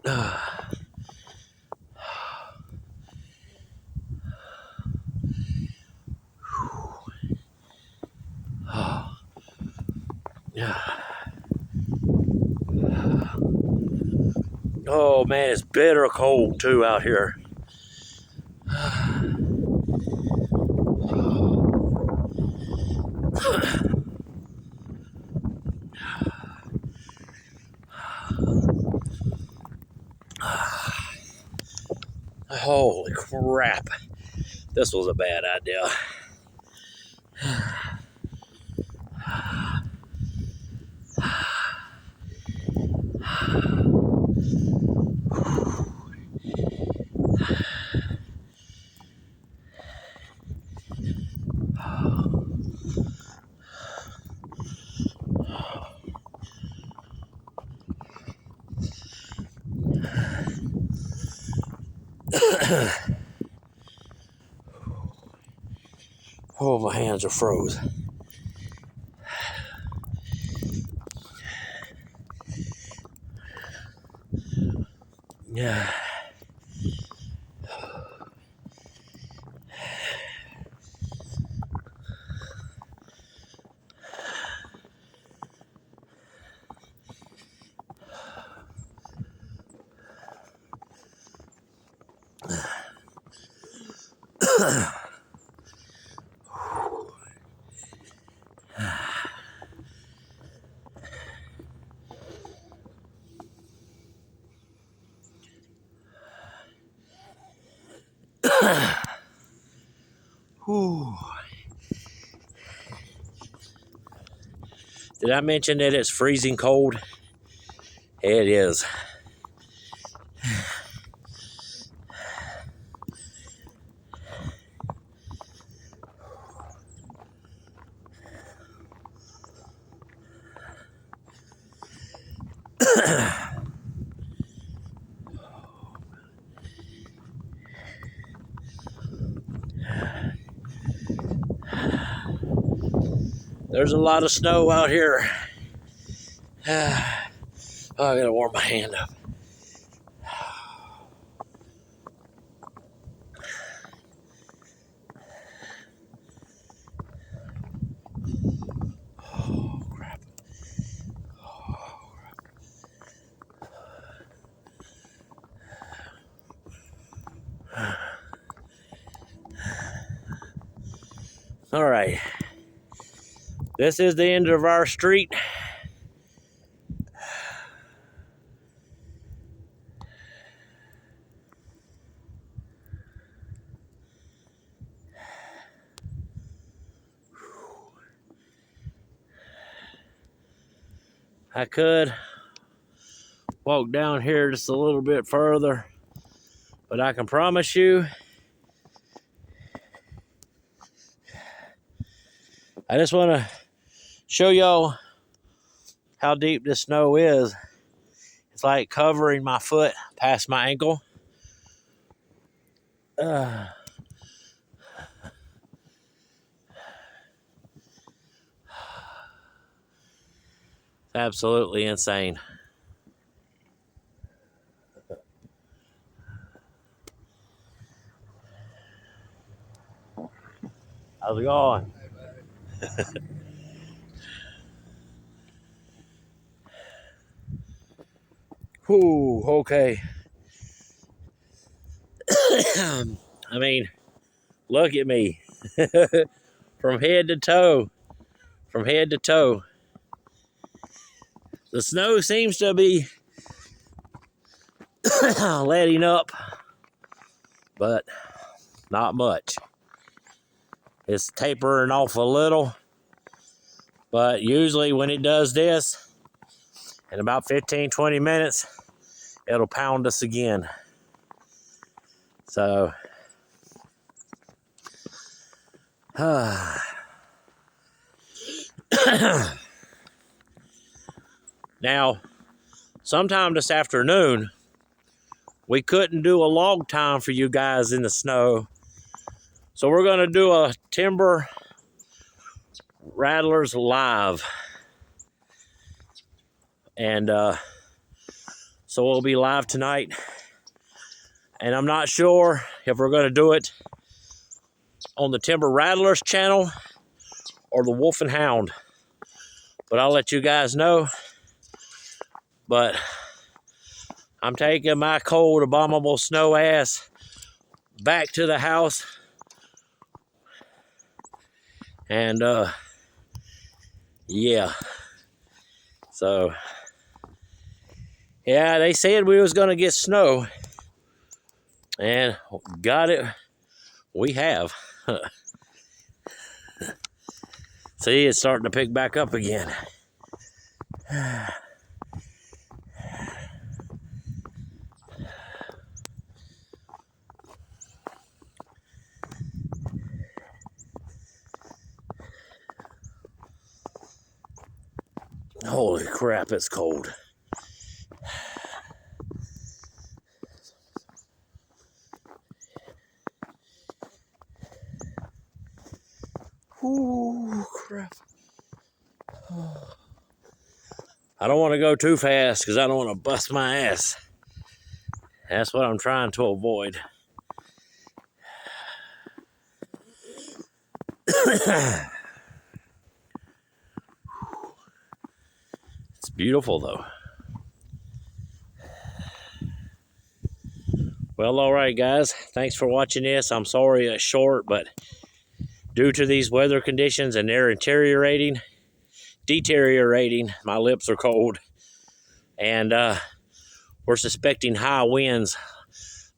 Oh man, it's bitter cold too out here. Holy crap. This was a bad idea. Oh, my hands are froze. Yeah. Whew. Did I mention that it's freezing cold? It is. There's a lot of snow out here. Oh, I gotta warm my hand up. Oh, crap. Oh, crap. All right. This is the end of our street. I could walk down here just a little bit further, but I can promise you, I just want to show y'all how deep this snow is. It's like covering my foot past my ankle. Absolutely insane. How's it going? Whew, okay. I mean, look at me. From head to toe. From head to toe. The snow seems to be letting up, but not much. It's tapering off a little, but usually when it does this, in about 15-20 minutes, it'll pound us again. So, now, sometime this afternoon, we couldn't do a log time for you guys in the snow. So we're going to do a Timber Rattlers live. And So we'll be live tonight. And I'm not sure if we're going to do it on the Timber Rattlers channel or the Wolf and Hound. But I'll let you guys know. But I'm taking my cold, abominable snow ass back to the house. And, yeah. So, yeah, they said we was going to get snow. And got it. We have. See, it's starting to pick back up again. Holy crap, it's cold. Ooh, crap. I don't want to go too fast because I don't want to bust my ass. That's what I'm trying to avoid. It's beautiful though. Well, all right, guys. Thanks for watching this. I'm sorry it's short, but due to these weather conditions and they're deteriorating, my lips are cold, and we're suspecting high winds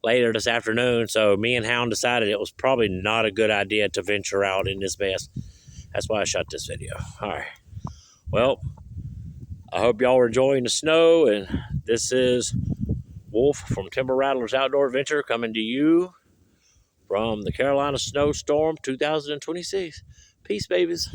later this afternoon. So me and Hound decided it was probably not a good idea to venture out in this mess. That's why I shot this video. All right. Well, I hope y'all are enjoying the snow, and this is Wolf from Timber Rattlers Outdoor Adventure coming to you from the Carolina Snowstorm 2026. Peace, babies.